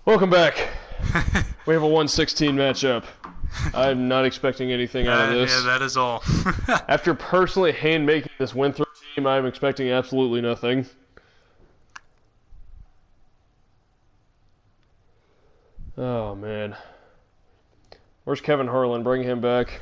Welcome back. We have a 116 matchup. I'm not expecting anything out of this. Yeah, that is all. After personally hand-making this Winthrop team, I'm expecting absolutely nothing. Oh, man. Where's Kevin Harlan? Bring him back.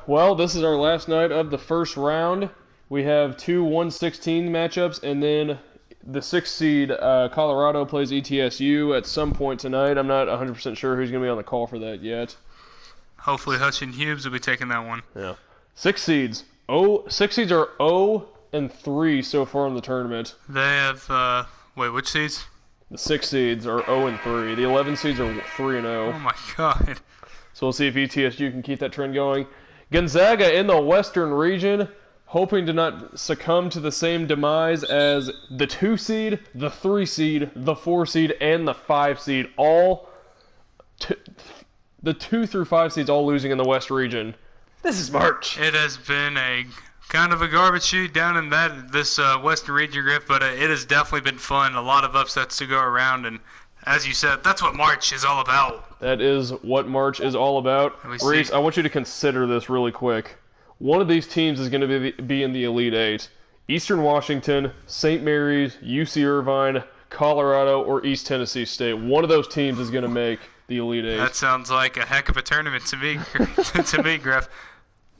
Well, this is our last night of the first round. We have two 116 matchups, and then the 6th seed Colorado plays ETSU at some point tonight. I'm not 100% sure who's going to be on the call for that yet. Hopefully Hutch and Hughes will be taking that one. Yeah. 6 seeds. 6 seeds are 0-3 so far in the tournament. They have, wait, which seeds? The 6 seeds are 0-3. The 11 seeds are 3-0. Oh my god. So we'll see if ETSU can keep that trend going. Gonzaga in the Western region, hoping to not succumb to the same demise as the 2 seed, the 3 seed, the 4 seed, and the 5 seed. The 2 through 5 seeds all losing in the West region. This is March. It has been a kind of a garbage shoot down in this Western region, Griff, but it has definitely been fun. A lot of upsets to go around, and as you said, that's what March is all about. That is what March is all about. Reese, I want you to consider this really quick. One of these teams is going to be in the Elite Eight. Eastern Washington, St. Mary's, UC Irvine, Colorado, or East Tennessee State. One of those teams is going to make the Elite Eight. That sounds like a heck of a tournament to me, Griff.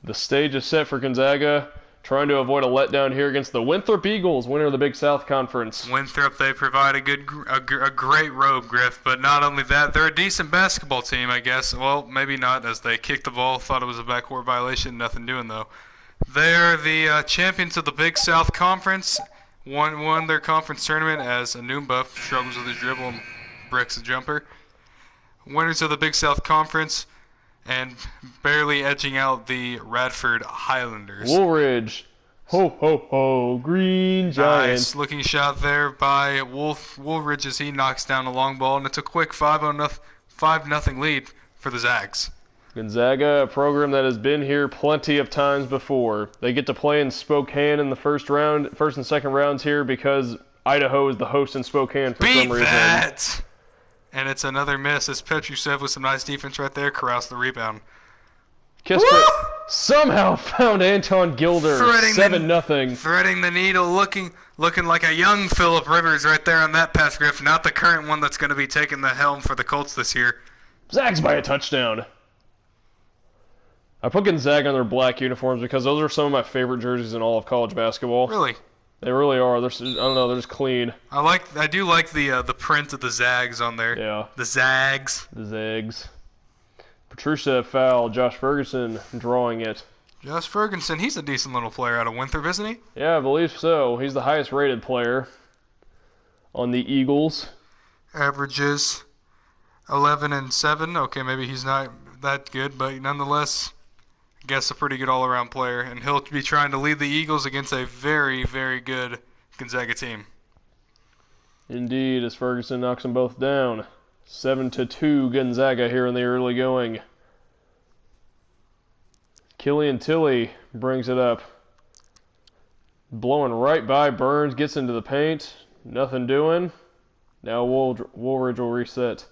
The stage is set for Gonzaga, trying to avoid a letdown here against the Winthrop Eagles, winner of the Big South Conference. Winthrop, they provide a great robe, Griff, but not only that, they're a decent basketball team, I guess. Well, maybe not, as they kicked the ball, thought it was a backcourt violation, nothing doing though. They're the champions of the Big South Conference, won their conference tournament as Anumba struggles with his dribble and bricks a jumper. Winners of the Big South Conference, and barely edging out the Radford Highlanders. Woolridge. Ho, ho, ho. Green Giant. Nice looking shot there by Woolridge as he knocks down a long ball, and it's a quick 5-0 lead for the Zags. Gonzaga, a program that has been here plenty of times before. They get to play in Spokane in the first and second rounds here because Idaho is the host in Spokane for some reason. Beat that! And it's another miss as Petrusev with some nice defense right there corrals the rebound. Kispert somehow found Anton Gilder. 7-0. Threading the needle, looking like a young Phillip Rivers right there on that pass, Griff. Not the current one that's going to be taking the helm for the Colts this year. Zags by a touchdown. I put Gonzaga on their black uniforms because those are some of my favorite jerseys in all of college basketball. Really? They really are. I don't know. They're just clean. I do like the print of the Zags on there. Yeah. The Zags. The Zags. Petrusev foul. Josh Ferguson drawing it. Josh Ferguson, he's a decent little player out of Winthrop, isn't he? Yeah, I believe so. He's the highest rated player on the Eagles. Averages 11 and 7. Okay, maybe he's not that good, but nonetheless, I guess a pretty good all-around player, and he'll be trying to lead the Eagles against a very, very good Gonzaga team. Indeed, as Ferguson knocks them both down. 7-2 Gonzaga here in the early going. Killian Tilly brings it up. Blowing right by Burns, gets into the paint. Nothing doing. Now Woolridge will reset.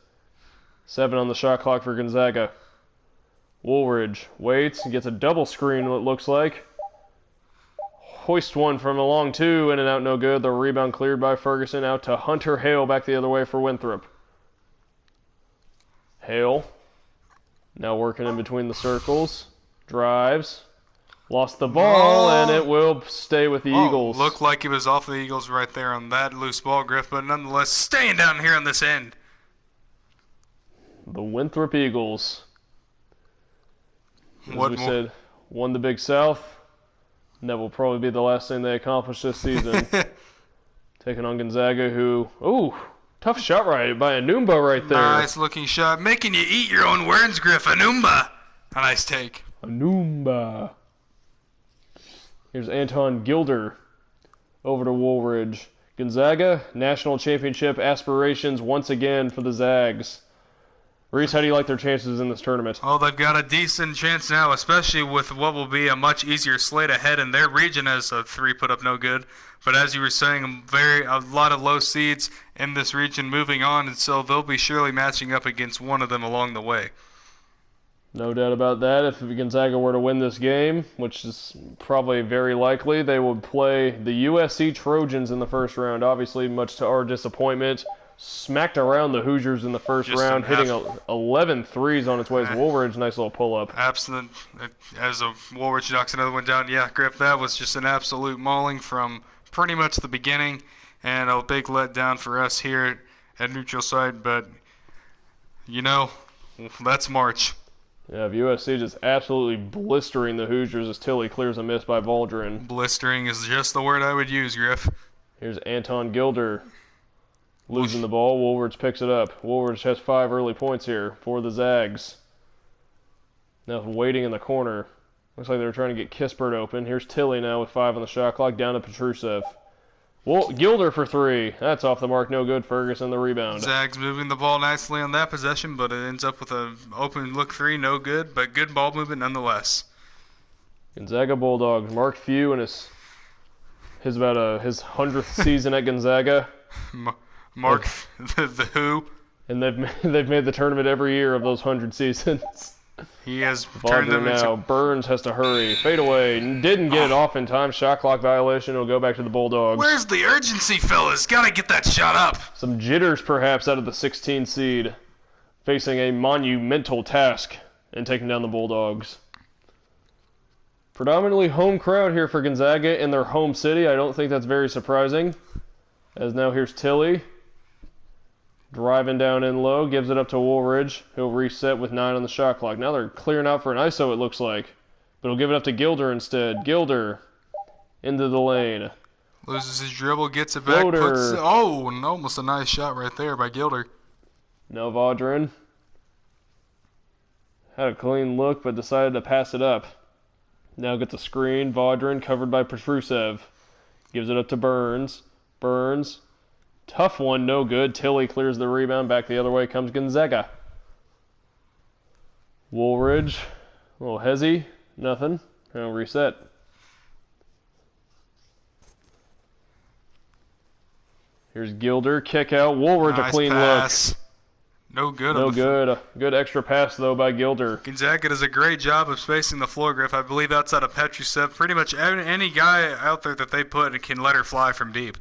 7 on the shot clock for Gonzaga. Woolridge waits and gets a double screen, what it looks like. Hoist one from a long 2, in and out, no good. The rebound cleared by Ferguson, out to Hunter Hale, back the other way for Winthrop. Hale, now working in between the circles. Drives. Lost the ball, and it will stay with the Eagles. Looked like it was off the Eagles right there on that loose ball, Griff, but nonetheless staying down here on this end. The Winthrop Eagles, as we said, won the Big South. And that will probably be the last thing they accomplish this season. Taking on Gonzaga, who... Ooh, tough shot by Anumba right there. Nice looking shot. Making you eat your own words, Griff. Anumba. A nice take. Anumba. Here's Anton Gilder over to Woolridge. Gonzaga, national championship aspirations once again for the Zags. Reese, how do you like their chances in this tournament? Oh, they've got a decent chance now, especially with what will be a much easier slate ahead in their region as a 3 put up no good. But as you were saying, a lot of low seeds in this region moving on, and so they'll be surely matching up against one of them along the way. No doubt about that. If Gonzaga were to win this game, which is probably very likely, they would play the USC Trojans in the first round. Obviously, much to our disappointment, smacked around the Hoosiers in the first round, hitting 11 threes on its way to Woolridge. Nice little pull-up. Absolute. As a Woolridge knocks another one down. Yeah, Griff, that was just an absolute mauling from pretty much the beginning, and a big letdown for us here at neutral site. But, that's March. Yeah, USC just absolutely blistering the Hoosiers as Tilly clears a miss by Valdrin. Blistering is just the word I would use, Griff. Here's Anton Gilder losing the ball. Woolridge picks it up. Woolridge has 5 early points here for the Zags. Now waiting in the corner. Looks like they're trying to get Kispert open. Here's Tilly now with 5 on the shot clock, down to Petrusev. Gilder for 3. That's off the mark, no good. Ferguson the rebound. Zags moving the ball nicely on that possession, but it ends up with an open look 3, no good, but good ball movement nonetheless. Gonzaga Bulldogs. Mark Few in his 100th season at Gonzaga. Mark the Who. And they've made the tournament every year of those 100 seasons. He has turned them now. Burns has to hurry. Fade away. Didn't get it off in time. Shot clock violation. It'll go back to the Bulldogs. Where's the urgency, fellas? Gotta get that shot up. Some jitters, perhaps, out of the 16 seed. Facing a monumental task in taking down the Bulldogs. Predominantly home crowd here for Gonzaga in their home city. I don't think that's very surprising. As now here's Tilly. Driving down in low, gives it up to Woolridge. He'll reset with 9 on the shot clock. Now they're clearing out for an ISO, it looks like. But he'll give it up to Gilder instead. Gilder into the lane. Loses his dribble, gets it back. Almost a nice shot right there by Gilder. Now Valdrin had a clean look, but decided to pass it up. Now gets a screen. Valdrin covered by Petrusev. Gives it up to Burns. Burns. Tough one, no good. Tilly clears the rebound. Back the other way comes Gonzaga. Woolridge. A little hezzy. Nothing. Now reset. Here's Gilder. Kick out. Woolridge, nice a clean pass. look. No good. No good. A good extra pass, though, by Gilder. Gonzaga does a great job of spacing the floor, Griff. I believe outside of Petrusev, pretty much any guy out there that they put can let her fly from deep.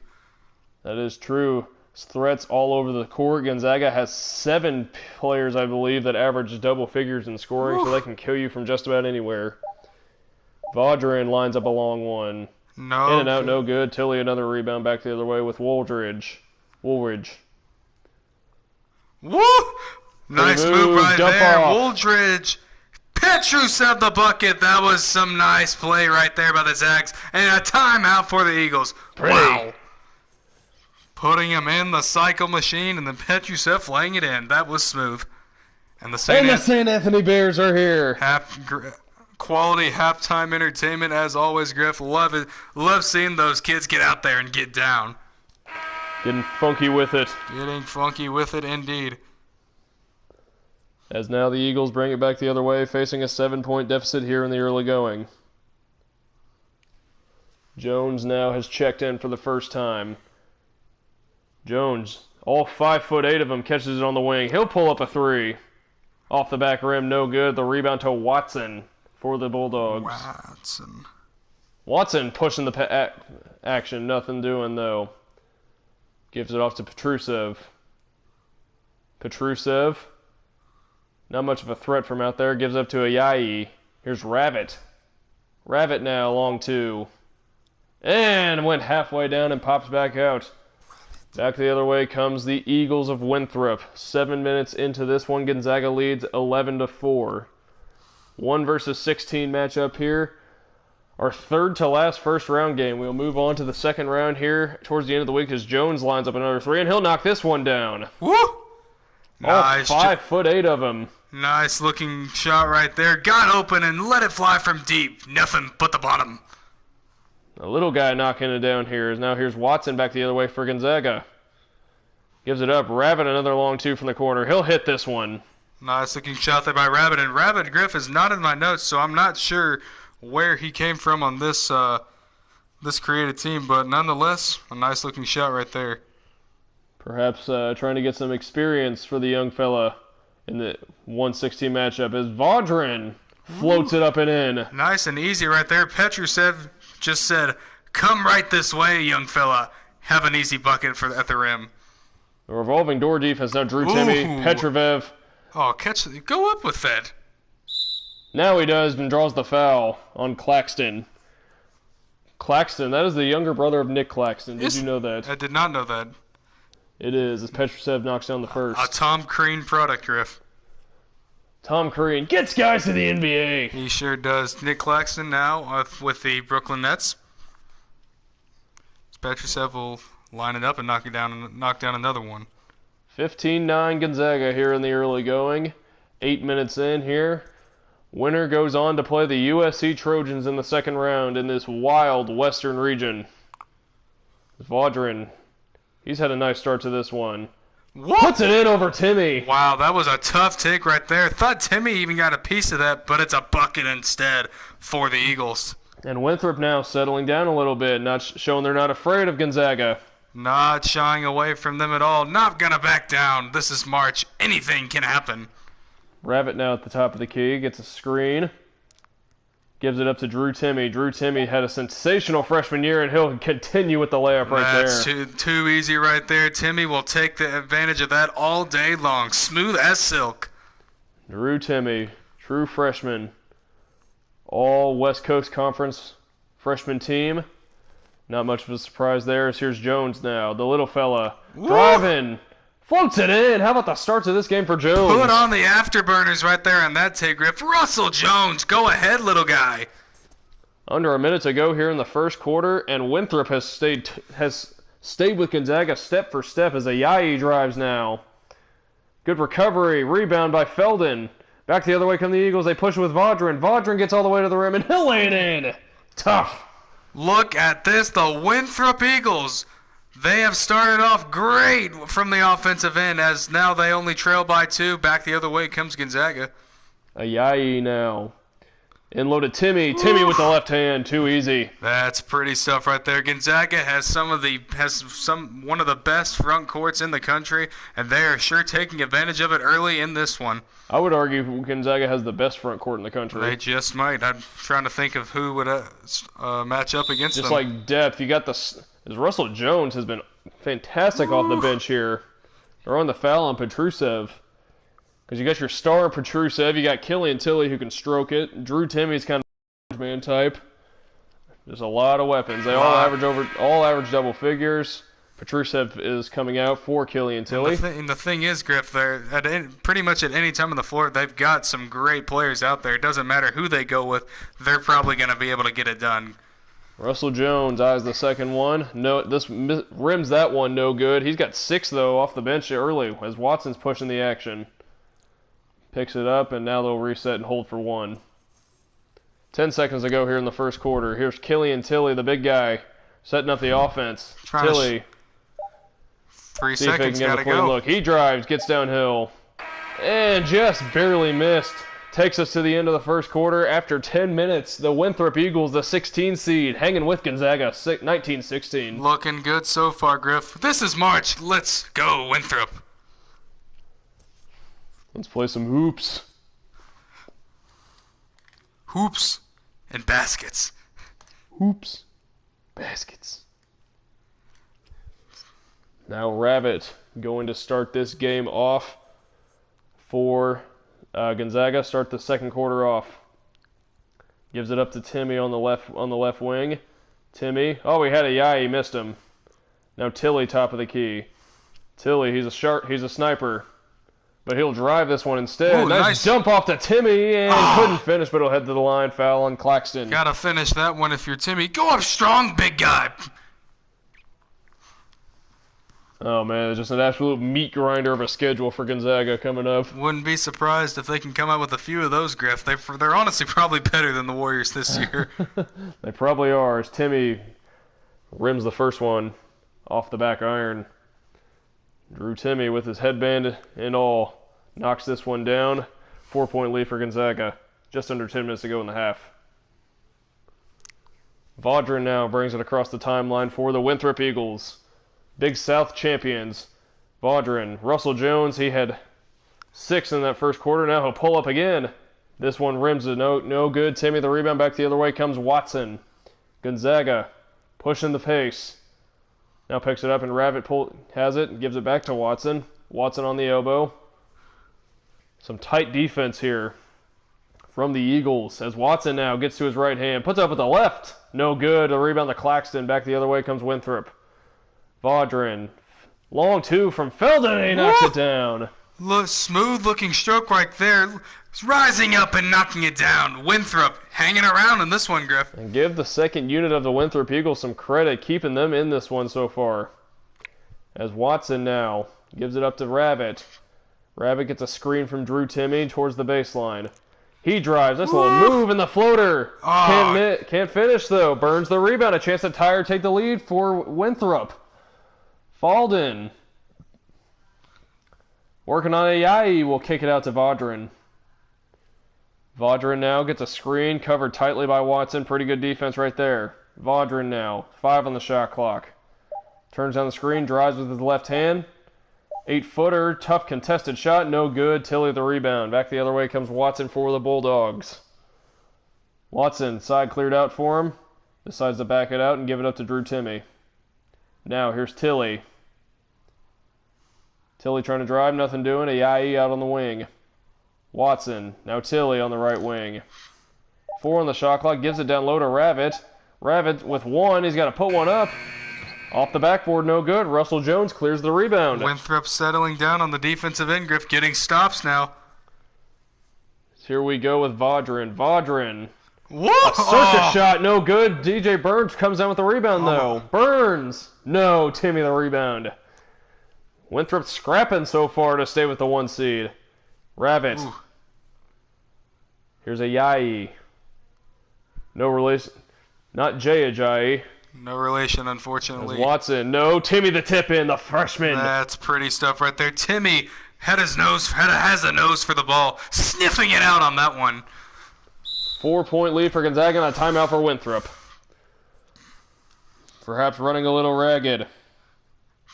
That is true. Threats all over the court. Gonzaga has 7 players, I believe, that average double figures in scoring, so they can kill you from just about anywhere. Valdrin lines up a long one. No. In and out, no good. Tilly another rebound back the other way with Woolridge. Woo! Nice move right there. Woolridge. Petrusev the bucket. That was some nice play right there by the Zags. And a timeout for the Eagles. Pretty. Wow. Putting him in the cycle machine and then Petrusev laying it in. That was smooth. And the St. Anthony Bears are here. Quality halftime entertainment as always, Griff. Love it. Love seeing those kids get out there and get down. Getting funky with it. Getting funky with it indeed. As now the Eagles bring it back the other way, facing a 7-point deficit here in the early going. Jones now has checked in for the first time. Jones, all 5'8" of them, catches it on the wing. He'll pull up a 3. Off the back rim, no good. The rebound to Watson for the Bulldogs. Watson pushing the action. Nothing doing, though. Gives it off to Petrusev. Not much of a threat from out there. Gives up to Ayayi. Here's Rabbit. Rabbit now, long 2. And went halfway down and pops back out. Back the other way comes the Eagles of Winthrop. 7 minutes into this one, Gonzaga leads 11-4. 1 versus 16 matchup here. Our third to last first round game. We'll move on to the second round here towards the end of the week as Jones lines up another 3, and he'll knock this one down. Woo! Nice. 5'8" of him. Nice looking shot right there. Got open and let it fly from deep. Nothing but the bottom. A little guy knocking it down here. Now here's Watson back the other way for Gonzaga. Gives it up. Rabbit another long 2 from the corner. He'll hit this one. Nice looking shot there by Rabbit. And Rabbit Griff is not in my notes, so I'm not sure where he came from on this this created team. But nonetheless, a nice looking shot right there. Perhaps trying to get some experience for the young fella in the 116 matchup as Vaudrin floats it up and in. Nice and easy right there. Petrusev just said, "Come right this way, young fella. Have an easy bucket at the rim." The revolving door defense now. Drew Timmy, Petrovev. Oh, go up with that. Now he does and draws the foul on Claxton. Claxton, that is the younger brother of Nick Claxton. Did you know that? I did not know that. It is, as Petrusev knocks down the first. A Tom Crean product, Griff. Tom Crean gets guys to the NBA. He sure does. Nick Claxton now with the Brooklyn Nets. Petrusev will line it up and knock down another one. 15-9 Gonzaga here in the early going. 8 minutes in here. Winner goes on to play the USC Trojans in the second round in this wild western region. Vaudrin, he's had a nice start to this one. What? Puts it in over Timmy. Wow, that was a tough take right there. Thought Timmy even got a piece of that, but it's a bucket instead for the Eagles. And Winthrop now settling down a little bit, not showing they're not afraid of Gonzaga. Not shying away from them at all. Not gonna back down. This is March. Anything can happen. Rabbit now at the top of the key, gets a screen. Gives it up to Drew Timmy. Drew Timmy had a sensational freshman year, and he'll continue with the layup right there. That's too easy right there. Timmy will take the advantage of that all day long. Smooth as silk. Drew Timmy, true freshman. All West Coast Conference freshman team. Not much of a surprise there. As here's Jones now, the little fella. Driving. Floats it in. How about the start to this game for Jones? Put on the afterburners right there on that take, Griff. Russell Jones, go ahead, little guy. Under a minute to go here in the first quarter, and Winthrop has stayed with Gonzaga step for step as Ayayi drives now. Good recovery. Rebound by Felden. Back the other way come the Eagles. They push with Vaudrin. Vaudrin gets all the way to the rim, and he'll lay it in. Tough. Look at this. The Winthrop Eagles. They have started off great from the offensive end, as now they only trail by 2. Back the other way comes Gonzaga. Ayayi now. Inloaded Timmy. Timmy with the left hand. Too easy. That's pretty stuff right there. Gonzaga has one of the best front courts in the country, and they are sure taking advantage of it early in this one. I would argue Gonzaga has the best front court in the country. They just might. I'm trying to think of who would match up against them. Just like depth, you got as Russell Jones has been fantastic off the bench here. They're on the foul on Petrusev. Because you got your star Petrusev, you got Killian Tilly who can stroke it. Drew Timmy's kind of man type. There's a lot of weapons. They all average double figures. Petrusev is coming out for Killian Tilly. And the thing is, Griff, pretty much at any time on the floor, they've got some great players out there. It doesn't matter who they go with, they're probably going to be able to get it done. Russell Jones eyes the second one. No, this rims that one no good. He's got 6 though off the bench early as Watson's pushing the action. Picks it up, and now they'll reset and hold for 1. 10 seconds to go here in the first quarter. Here's Killian Tilly, the big guy, setting up the offense. Tilly. 3 seconds, gotta go. Look. He drives, gets downhill, and just barely missed. Takes us to the end of the first quarter. After 10 minutes, the Winthrop Eagles, the 16 seed, hanging with Gonzaga, 19-16. Looking good so far, Griff. This is March. Let's go, Winthrop. Let's play some hoops. Hoops and baskets. Hoops. Baskets. Now Rabbit going to start this game off for Gonzaga. Start the second quarter off. Gives it up to Timmy on the left wing. Timmy. Oh, he had he missed him. Now Tilly top of the key. Tilly, he's a sniper. But he'll drive this one instead. Ooh, nice jump off to Timmy, and couldn't finish, but he'll head to the line. Foul on Claxton. Gotta finish that one if you're Timmy. Go up strong, big guy. Oh, man, it's just an absolute meat grinder of a schedule for Gonzaga coming up. Wouldn't be surprised if they can come out with a few of those, Griff. They're honestly probably better than the Warriors this year. They probably are, as Timmy rims the first one off the back iron. Drew Timmy with his headband and all. knocks this one down. 4-point lead for Gonzaga. Just under 10 minutes to go in the half. Vaudrin now brings it across the timeline for the Winthrop Eagles. Big South champions. Vaudrin, Russell Jones, he had 6 in that first quarter. Now he'll pull up again. This one rims it no good. Timmy the rebound. Back the other way comes Watson. Gonzaga pushing the pace. Now picks it up and Rabbit has it and gives it back to Watson. Watson on the elbow. Some tight defense here from the Eagles as Watson now gets to his right hand. Puts up with the left. No good. A rebound to Claxton. Back the other way comes Winthrop. Vaudrin. Long two from Felden. He knocks it down. Look, smooth looking stroke right there. It's rising up and knocking it down. Winthrop hanging around in this one, Griff. And give the second unit of the Winthrop Eagles some credit, keeping them in this one so far. As Watson now gives it up to Rabbit. Rabbit gets a screen from Drew Timmy towards the baseline. He drives. That's a little move in the floater. Oh. Can't finish, though. Burns the rebound. A chance to tie or take the lead for Winthrop. Falden. Working on Ayayi will kick it out to Vaudrin. Vaudrin now gets a screen covered tightly by Watson. Pretty good defense right there. Vaudrin now. 5 on the shot clock. Turns down the screen. Drives with his left hand. 8-footer. Tough contested shot. No good. Tilley the rebound. Back the other way comes Watson for the Bulldogs. Watson. Side cleared out for him. Decides to back it out and give it up to Drew Timmy. Now here's Tilley. Tilley trying to drive. Nothing doing. Ayayi out on the wing. Watson. Now Tilley on the right wing. 4 on the shot clock. Gives it down low to Rabbit. Rabbit with 1. He's got to put one up. Off the backboard, no good. Russell Jones clears the rebound. Winthrop settling down on the defensive end, Griff, getting stops now. Here we go with Vaudrin. Vaudrin. Whoa! A circus shot, no good. DJ Burns comes down with the rebound, though. Burns. No, Timmy the rebound. Winthrop scrapping so far to stay with the 1 seed. Rabbit. Ooh. Here's Ayayi. No relation. Not Jay Ajayi. No relation, unfortunately. There's Watson. No, Timmy the tip-in, the freshman. That's pretty stuff right there. Timmy has a nose for the ball, sniffing it out on that one. 4-point lead for Gonzaga and a timeout for Winthrop. Perhaps running a little ragged.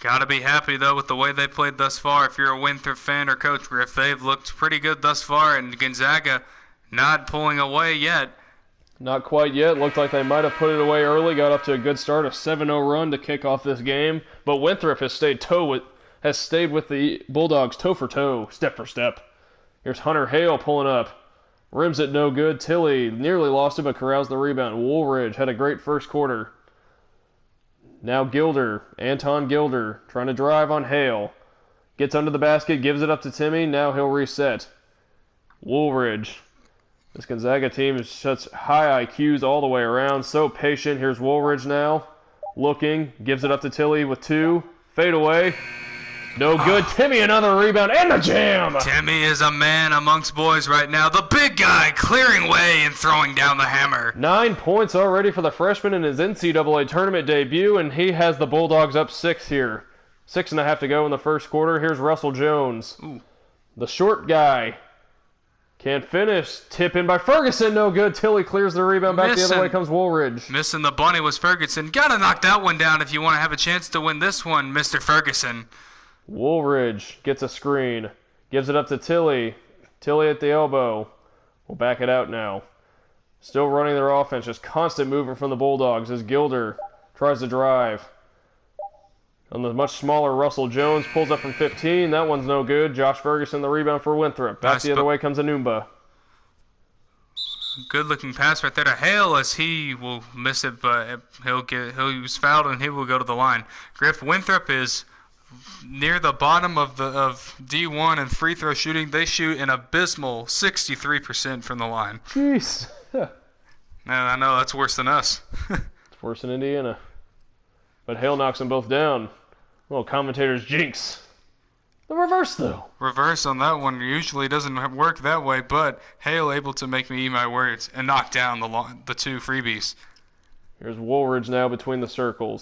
Gotta be happy, though, with the way they played thus far. If you're a Winthrop fan or Coach Griff, they've looked pretty good thus far, and Gonzaga not pulling away yet. Not quite yet. Looked like they might have put it away early. Got up to a good start, a 7-0 run to kick off this game. But Winthrop has stayed with the Bulldogs toe for toe, step for step. Here's Hunter Hale pulling up. Rims it no good. Tilley nearly lost it, but corrals the rebound. Woolridge had a great first quarter. Now Gilder, Anton Gilder, trying to drive on Hale. Gets under the basket, gives it up to Timmy. Now he'll reset. Woolridge. This Gonzaga team is such high IQs all the way around. So patient. Here's Woolridge now. Looking. Gives it up to Tilley with 2. Fade away. No good. Timmy another rebound and the jam. Timmy is a man amongst boys right now. The big guy clearing way and throwing down the hammer. 9 points already for the freshman in his NCAA tournament debut, and he has the Bulldogs up 6 here. 6.5 to go in the first quarter. Here's Russell Jones. Ooh. The short guy. Can't finish. Tip in by Ferguson. No good. Tilley clears the rebound. Back the other way comes Woolridge. Missing the bunny was Ferguson. Gotta knock that one down if you want to have a chance to win this one, Mr. Ferguson. Woolridge gets a screen. Gives it up to Tilley. Tilley at the elbow. We'll back it out now. Still running their offense. Just constant movement from the Bulldogs as Gilder tries to drive. On the much smaller Russell Jones, pulls up from 15. That one's no good. Josh Ferguson, the rebound for Winthrop. Back the other way comes Anumba. Good looking pass right there to Hale as he will miss it, but he'll use fouled and he will go to the line. Griff, Winthrop is near the bottom of D1 and free throw shooting. They shoot an abysmal 63% from the line. Jeez. Man, I know that's worse than us. It's worse than Indiana. But Hale knocks them both down. Little commentator's jinx. The reverse, though. Reverse on that one usually doesn't work that way, but Hale able to make me eat my words and knock down the 2 freebies. Here's Woolridge now between the circles.